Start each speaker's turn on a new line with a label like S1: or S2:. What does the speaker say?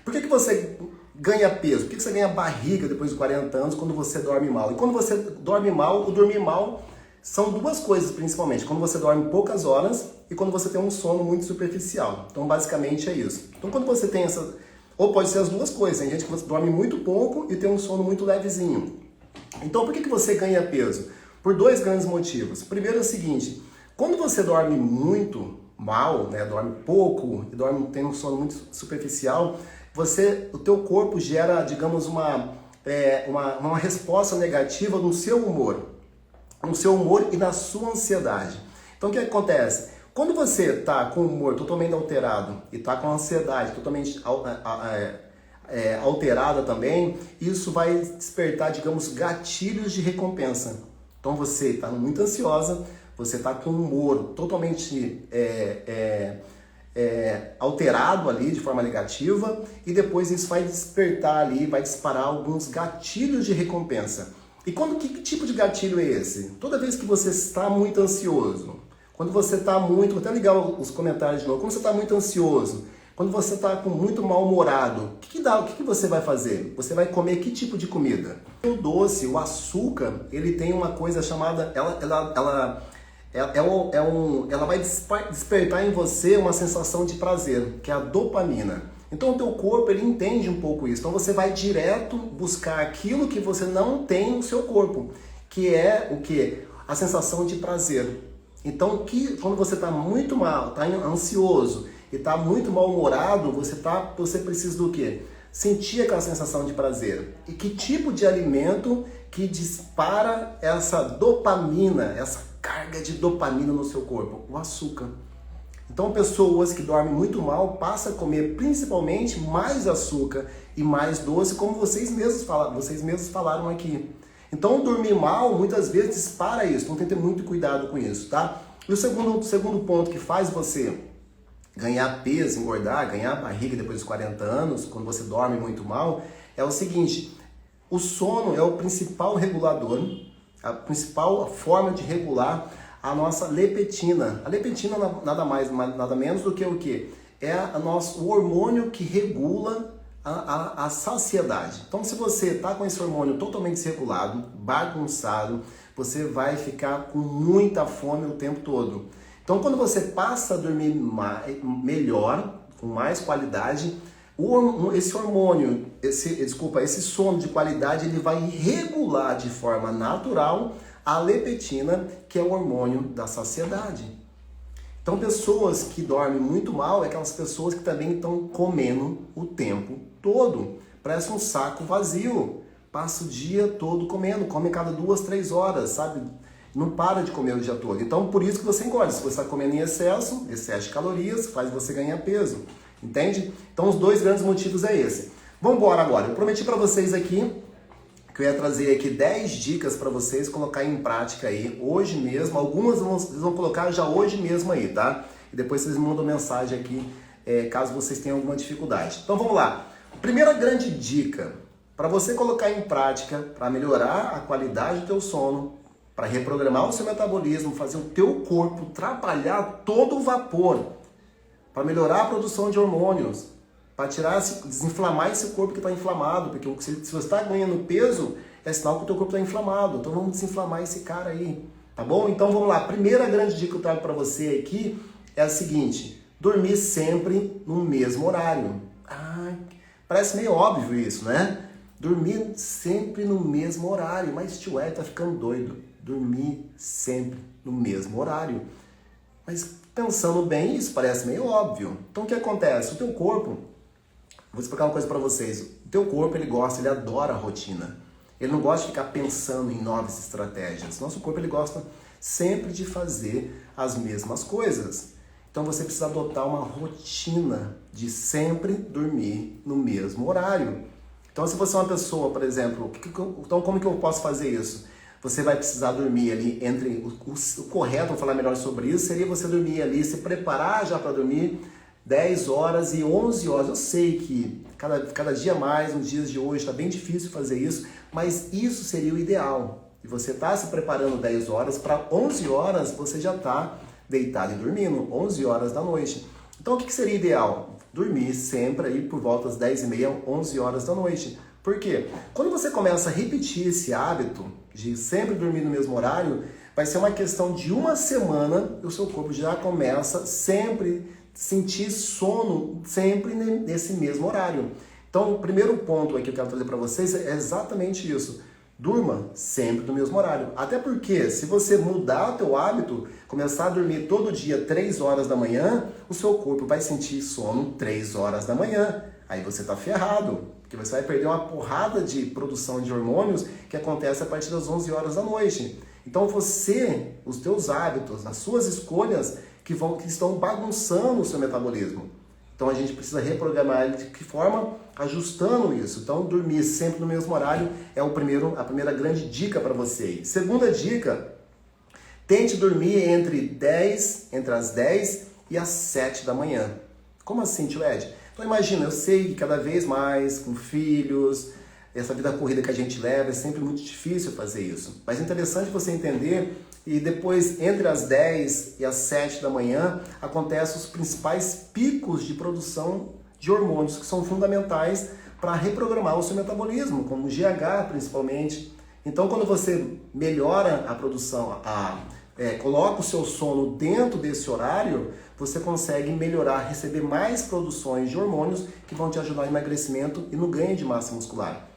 S1: Por que você ganha peso? Por que você ganha barriga depois de 40 anos quando você dorme mal? E quando você dorme mal, o dormir mal são duas coisas principalmente. Quando você dorme poucas horas e quando você tem um sono muito superficial. Então basicamente é isso. Então quando você tem essa... Ou pode ser as duas coisas. Tem gente que você dorme muito pouco e tem um sono muito levezinho. Então por que você ganha peso? Por dois grandes motivos. Primeiro é o seguinte, quando você dorme muito mal, né, dorme pouco e tem um sono muito superficial, o teu corpo gera, digamos, uma resposta negativa no seu humor e na sua ansiedade. Então o que acontece? Quando você está com o humor totalmente alterado e está com a ansiedade totalmente alterada também, isso vai despertar, digamos, gatilhos de recompensa. Então você está muito ansiosa, você está com o humor totalmente alterado ali de forma negativa e depois isso vai despertar ali, vai disparar alguns gatilhos de recompensa. E que tipo de gatilho é esse? Toda vez que você está muito ansioso, quando você está muito, vou até ligar os comentários de novo, quando você está muito ansioso, quando você está muito mal-humorado, o que você vai fazer? Você vai comer que tipo de comida? O doce, o açúcar, ele tem uma coisa chamada, ela vai despertar em você uma sensação de prazer, que é a dopamina. Então o teu corpo, ele entende um pouco isso. Então você vai direto buscar aquilo que você não tem no seu corpo, que é o quê? A sensação de prazer. Então quando você está muito mal, está ansioso e está muito mal-humorado, você precisa do quê? Sentir aquela sensação de prazer. E que tipo de alimento que dispara essa dopamina, essa carga de dopamina no seu corpo? O açúcar. Então pessoas que dormem muito mal passam a comer principalmente mais açúcar e mais doce, como vocês mesmos falaram aqui. Então dormir mal muitas vezes dispara isso, então tem que ter muito cuidado com isso, tá? E o segundo ponto que faz você ganhar peso, engordar, ganhar barriga depois dos 40 anos, quando você dorme muito mal, é o seguinte, o sono é o principal regulador, a principal forma de regular a nossa leptina. A leptina nada mais, nada menos do que o quê? É o hormônio que regula a saciedade. Então, se você está com esse hormônio totalmente desregulado, bagunçado, você vai ficar com muita fome o tempo todo. Então, quando você passa a dormir melhor, com mais qualidade, esse sono de qualidade, ele vai regular de forma natural a leptina, que é o hormônio da saciedade. Então, pessoas que dormem muito mal é aquelas pessoas que também estão comendo o tempo todo. Parece um saco vazio. Passa o dia todo comendo, come cada 2, 3 horas, sabe? Não para de comer o dia todo. Então, por isso que você engorda. Se você está comendo em excesso de calorias, faz você ganhar peso. Entende? Então, os dois grandes motivos é esse. Vamos embora agora. Eu prometi para vocês aqui que eu ia trazer aqui 10 dicas para vocês colocarem em prática aí hoje mesmo. Algumas vocês vão colocar já hoje mesmo aí, tá? E depois vocês mandam mensagem aqui caso vocês tenham alguma dificuldade. Então vamos lá. Primeira grande dica para você colocar em prática, para melhorar a qualidade do teu sono, para reprogramar o seu metabolismo, fazer o teu corpo trabalhar todo o vapor, para melhorar a produção de hormônios, para desinflamar esse corpo que está inflamado, porque se você está ganhando peso, é sinal que o teu corpo está inflamado. Então vamos desinflamar esse cara aí, tá bom? Então vamos lá. A primeira grande dica que eu trago para você aqui é a seguinte: dormir sempre no mesmo horário. Parece meio óbvio isso, né? Dormir sempre no mesmo horário, mas tio tá ficando doido. Dormir sempre no mesmo horário. Mas pensando bem, isso parece meio óbvio. Então o que acontece? O teu corpo, vou explicar uma coisa para vocês. O teu corpo, ele adora a rotina. Ele não gosta de ficar pensando em novas estratégias. Nosso corpo, ele gosta sempre de fazer as mesmas coisas. Então você precisa adotar uma rotina de sempre dormir no mesmo horário. Então se você é uma pessoa, por exemplo, então como que eu posso fazer isso? Você vai precisar dormir ali o correto, vou falar melhor sobre isso, seria você dormir ali, se preparar já para dormir 10 horas e 11 horas. Eu sei que cada dia mais, nos dias de hoje, está bem difícil fazer isso, mas isso seria o ideal. E você está se preparando 10 horas, para 11 horas você já está deitado e dormindo, 11 horas da noite. Então o que seria ideal? dormir sempre aí por volta das 10h30, 11 horas da noite. Por quê? Quando você começa a repetir esse hábito de sempre dormir no mesmo horário, vai ser uma questão de uma semana e o seu corpo já começa sempre sentir sono sempre nesse mesmo horário. Então, o primeiro ponto aí que eu quero trazer para vocês é exatamente isso. Durma sempre no mesmo horário. Até porque, se você mudar o teu hábito, começar a dormir todo dia 3 horas da manhã, o seu corpo vai sentir sono 3 horas da manhã. Aí você tá ferrado, porque você vai perder uma porrada de produção de hormônios que acontece a partir das 11 horas da noite. Então você, os teus hábitos, as suas escolhas que estão bagunçando o seu metabolismo. Então a gente precisa reprogramar ele de que forma? Ajustando isso. Então dormir sempre no mesmo horário é a primeira grande dica para você. Segunda dica, tente dormir entre as 10 e as 7 da manhã. Como assim, tio Ed? Então imagina, eu sei que cada vez mais com filhos, essa vida corrida que a gente leva, é sempre muito difícil fazer isso. Mas é interessante você entender, e depois entre as 10 e as 7 da manhã, acontecem os principais picos de produção de hormônios que são fundamentais para reprogramar o seu metabolismo, como o GH principalmente. Então quando você melhora a produção, coloca o seu sono dentro desse horário, você consegue melhorar, receber mais produções de hormônios que vão te ajudar no emagrecimento e no ganho de massa muscular.